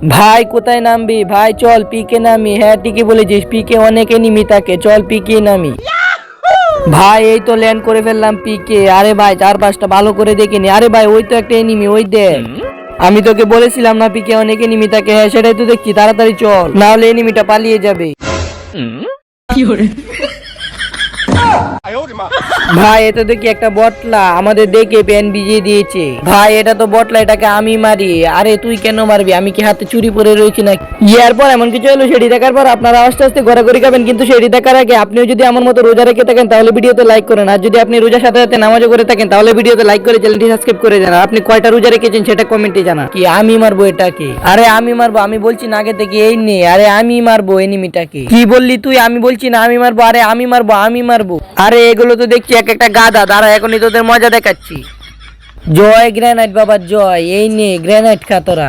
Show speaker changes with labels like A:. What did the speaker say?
A: ভাই কোথায় নামবি ভাই? চল পিকে নামি। হ্যাঁ ঠিকই বলেছিস, পিকে অনেক এনিমি থাকে, চল পিকে নামি। ভাই এই তো ল্যান্ড করে ফেললাম পিকে। আরে ভাই চারপাশটা ভালো করে দেখিনি। আরে ভাই ওই তো একটা এনিমি, ওই দেখ। আমি তোকে বলেছিলাম না পিকে অনেক এনিমি থাকে? হ্যাঁ সেটাই তো দেখছি, তাড়াতাড়ি চল, না হলে এনিমিটা পালিয়ে যাবে। ভাই এটা দেখি একটা বটলা, আমাদের দেখে প্যান ভিজিয়ে দিয়েছে। ভাই এটা তো বটলা, এটাকে আমি মারি। আরে তুই কেন মারবি? আমি কি হাতে চুরি পরে রয়েছি না? ইয়ার পর এমন কিছু হলো, সেটি দেখার পর আপনারা আস্তে আস্তে ঘোরাঘুরি খাবেন, কিন্তু সেটি দেখার আগে আপনিও যদি আমার মতো রোজা রেখে থাকেন তাহলে ভিডিওতে লাইক করেন। আর যদি আপনি রোজার সাথে সাথে নামাজও করে থাকেন তাহলে ভিডিওতে লাইক করে চ্যানেলটি সাবস্ক্রাইব করে দেন। আর আপনি কয়টা রোজা রেখেছেন সেটা কমেন্টে জানা। কি আমি মারবো এটাকে? আরে আমি মারবো, আমি বলছি না আগে থেকে, এই নে। আরে আমি মারবো এনিমিটাকে। কি বললি তুই? আমি বলছি না আমি মারবো। আরে আমি মারবো, আমি মারবো। আরে এগুলো তো দেখছি এক একটা গাধা। দাঁড়া এখনই তোদের মজা দেখাচ্ছি। জয় গ্রেনাইট বাবা জয়। এই নে গ্রেনাইট খা তোরা।